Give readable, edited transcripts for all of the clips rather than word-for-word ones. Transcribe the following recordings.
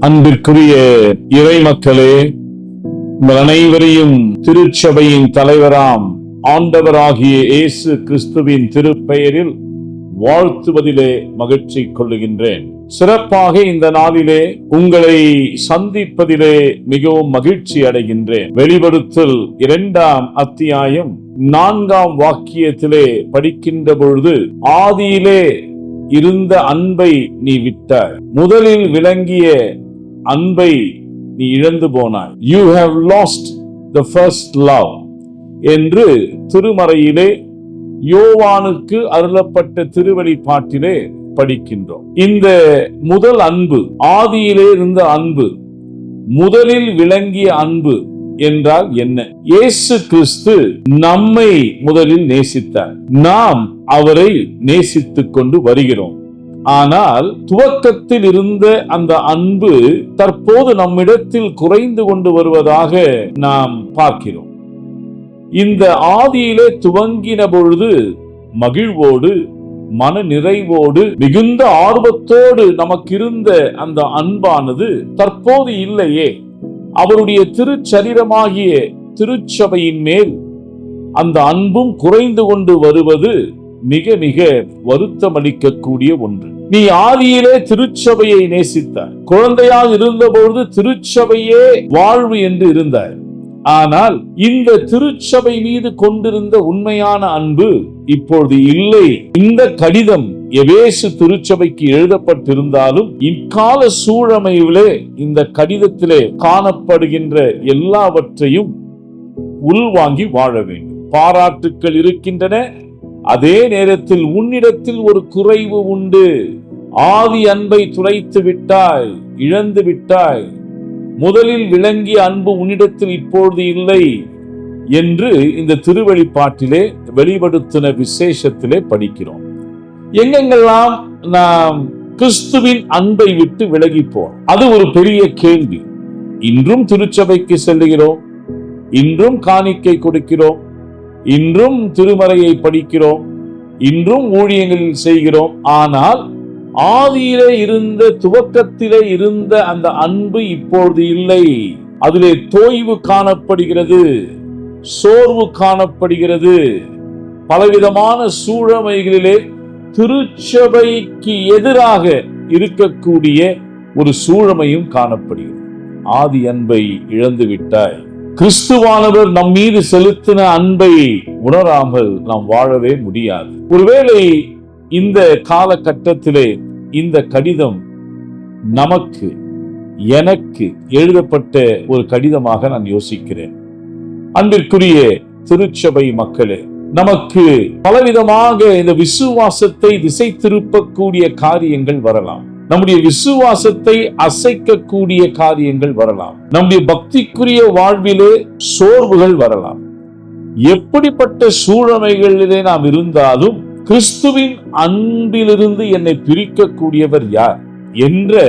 அன்பிற்குரிய இறை மக்களே, உங்கள் அனைவரையும் திருச்சபையின் தலைவராம் ஆண்டவராகிய இயேசு கிறிஸ்துவின் திருப்பெயரில் வாழ்த்துவதிலே மகிழ்ச்சி கொள்ளுகின்றேன். சிறப்பாக இந்த நாளிலே உங்களை சந்திப்பதிலே மிகவும் மகிழ்ச்சி அடைகின்றேன். வெளிப்படுத்தல் 2ஆம் அத்தியாயம் 4ஆம் வாக்கியத்திலே படிக்கின்ற பொழுது, ஆதியிலே இருந்த அன்பை நீ விட்டாய், முதலில் விளங்கிய அன்பை நீ இழந்து போனாய். You have lost the first love என்று திருமறையிலே யோவானுக்கு அருளப்பட்ட திருவெளிப்பாட்டிலே படிக்கின்றோம். இந்த முதல் அன்பு, ஆதியிலே இருந்த அன்பு, முதலில் விளங்கிய அன்பு என்றால் என்ன? இயேசு கிறிஸ்து நம்மை முதலில் நேசித்தார். நாம் அவரை நேசித்துக் கொண்டு வருகிறோம். ஆனால் துவக்கத்தில் இருந்த அந்த அன்பு தற்போது நம்மிடத்தில் குறைந்து கொண்டு வருவதாக நாம் பார்க்கிறோம். இந்த ஆதியிலே துவங்கின பொழுது மகிழ்வோடு, மன நிறைவோடு, மிகுந்த ஆர்வத்தோடு நமக்கு இருந்த அந்த அன்பானது தற்போது இல்லையே. அவருடைய திருச்சரீரமாகிய திருச்சபையின் மேல் அந்த அன்பும் குறைந்து கொண்டு வருவது மிக மிக வருத்தம் அளிக்கக்கூடிய ஒன்று. நீ ஆதியிலே திருச்சபையை நேசித்தாய். குழந்தையாக இருந்தபொழுது திருச்சபையே வாழ்வு என்று இருந்தாய். ஆனால் இந்த திருச்சபை மீது கொண்டிருந்த உண்மையான அன்பு இப்பொழுது இல்லை. இந்த கடிதம் எபேசு திருச்சபைக்கு எழுதப்பட்டிருந்தாலும் இக்கால சூழமையிலே இந்த கடிதத்திலே காணப்படுகின்ற எல்லாவற்றையும் உள்வாங்கி வாழ வேண்டும். பாராட்டுக்கள் இருக்கின்றன, அதே நேரத்தில் உன்னிடத்தில் ஒரு குறைவு உண்டு. ஆதி அன்பை துளைத்து விட்டாய், இழந்து விட்டாய். முதலில் விளங்கிய அன்பு உன்னிடத்தில் இப்பொழுது இல்லை என்று இந்த திருவெளிப்பாட்டிலே வெளிப்படுத்தின விசேஷத்திலே படிக்கிறோம். எங்கெங்கெல்லாம் நாம் கிறிஸ்துவின் அன்பை விட்டு விலகி போறோம்? அது ஒரு பெரிய கேள்வி. இன்றும் திருச்சபைக்கு செல்லுகிறோம், இன்றும் காணிக்கை கொடுக்கிறோம், இன்றும் திருமறையை படிக்கிறோம், இன்றும் ஊழியங்களில் செய்கிறோம். ஆனால் ஆதியிலே இருந்த, துவக்கத்திலே இருந்த அந்த அன்பு இப்பொழுது இல்லை. அதிலே தோய்வு காணப்படுகிறது, சோர்வு காணப்படுகிறது. பலவிதமான சூழமைகளிலே திருச்சபைக்கு எதிராக இருக்கக்கூடிய ஒரு சூழமையும் காணப்படுகிறது. ஆதி அன்பை இழந்து விட்டாய். கிறிஸ்துவானவர் நம் மீது செலுத்தின அன்பை உணராமல் நாம் வாழவே முடியாது. ஒருவேளை இந்த காலகட்டத்திலே இந்த கடிதம் நமக்கு, எனக்கு எழுதப்பட்ட ஒரு கடிதமாக நான் யோசிக்கிறேன். அன்பிற்குரிய திருச்சபை மக்களே, நமக்கு பலவிதமாக இந்த விசுவாசத்தை திசை திருப்பக்கூடிய காரியங்கள் வரலாம். நம்முடைய விசுவாசத்தை அசைக்கக்கூடிய காரியங்கள் வரலாம். நம்முடைய பக்திக்குரிய வாழ்விலே சோர்வுகள் வரலாம். எப்படிப்பட்ட சூழமைகளிலே நாம் இருந்தாலும் கிறிஸ்துவின் அன்பிலிருந்து என்னை பிரிக்கக்கூடியவர் யார் என்ற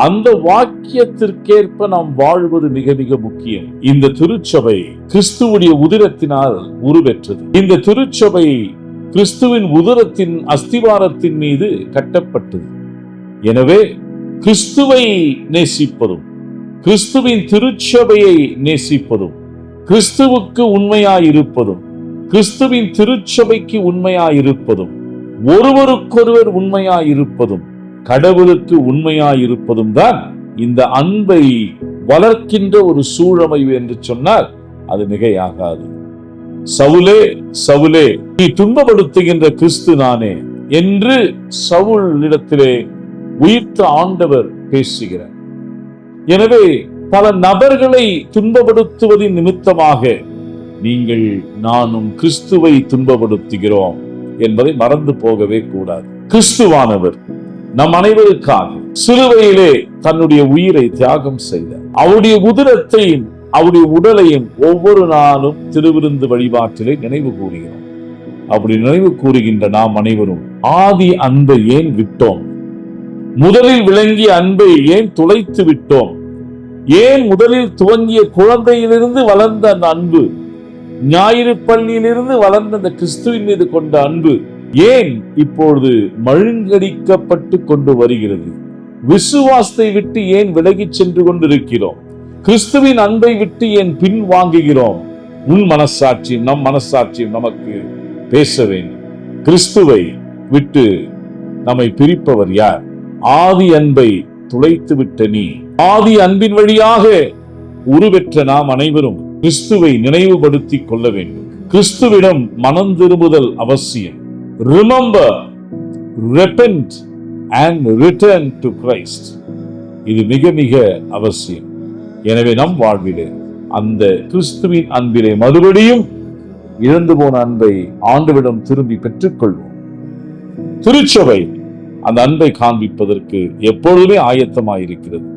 அந்த வாக்கியத்திற்கேற்ப நாம் வாழ்வது மிக மிக முக்கியம். இந்த திருச்சபை கிறிஸ்துவுடைய உதிரத்தினால் உருவெற்றது. இந்த திருச்சபை கிறிஸ்துவின் உதிரத்தின் அஸ்திவாரத்தின் மீது கட்டப்பட்டது. எனவே கிறிஸ்துவை நேசிப்பதும், கிறிஸ்துவின் திருச்சபையை நேசிப்பதும், கிறிஸ்துவுக்கு உண்மையாயிருப்பதும், கிறிஸ்துவின் திருச்சபைக்கு உண்மையாயிருப்பதும், ஒருவருக்கொருவர் உண்மையாயிருப்பதும், கடவுளுக்கு உண்மையாயிருப்பதும் தான் இந்த அன்பை வளர்க்கின்ற ஒரு சூழமை என்று சொன்னால் அது மிகையாகாது. சவுலே, சவுலே, நீ துன்பப்படுத்துகின்ற கிறிஸ்து நானே என்று சவுலிடத்திலே உயிர்த்த ஆண்டவர் பேசுகிறார். எனவே பல நபர்களை துன்பப்படுத்துவதின் நிமித்தமாக நீங்கள், நானும் கிறிஸ்துவை துன்பப்படுத்துகிறோம் என்பதை மறந்து போகவே கூடாது. கிறிஸ்துவானவர் நம் அனைவருக்காக சிலுவையிலே தன்னுடைய உயிரை தியாகம் செய்தார். அவருடைய உதிரத்தையும் அவருடைய உடலையும் ஒவ்வொரு நாளும் திருவிருந்து வழிபாட்டிலே நினைவு கூறுகிறோம். அப்படி நினைவு கூறுகின்ற நாம் அனைவரும் ஆதி அன்பை ஏன் விட்டோம்? முதலில் விளங்கிய அன்பை ஏன் துளைத்து விட்டோம்? ஏன் முதலில் துவங்கிய குழந்தையிலிருந்து வளர்ந்த அந்த அன்பு, ஞாயிறு பள்ளியிலிருந்து வளர்ந்த அந்த கிறிஸ்துவின் மீது கொண்ட அன்பு ஏன் இப்பொழுது மழுங்கடிக்கப்பட்டு கொண்டு வருகிறது? விசுவாசத்தை விட்டு ஏன் விலகிச் சென்று கொண்டிருக்கிறோம்? கிறிஸ்துவின் அன்பை விட்டு ஏன் பின் வாங்குகிறோம்? உன் மனசாட்சியும் நம் மனசாட்சியும் நமக்கு பேச வேண்டும். கிறிஸ்துவை விட்டு நம்மை பிரிப்பவர் யார்? ஆதி அன்பை துளைத்து விட்ட நீ. ஆதி அன்பின் வழியாக உருவெற்ற நாம் அனைவரும் கிறிஸ்துவை நினைவுபடுத்திக் கொள்ள வேண்டும். கிறிஸ்துவிடம் மனம் திரும்புதல் அவசியம். Remember, repent and return to Christ. இது மிக மிக அவசியம். எனவே நம் வாழ்விலே அந்த கிறிஸ்துவின் அன்பிலே மறுபடியும் இழந்து போன அன்பை ஆண்டவரிடம் திரும்பி பெற்றுக்கொள்வோம். திருச்சபை அந்த அன்பை காண்பிப்பதற்கு எப்பொழுதுமே ஆயத்தமாயிருக்கிறது.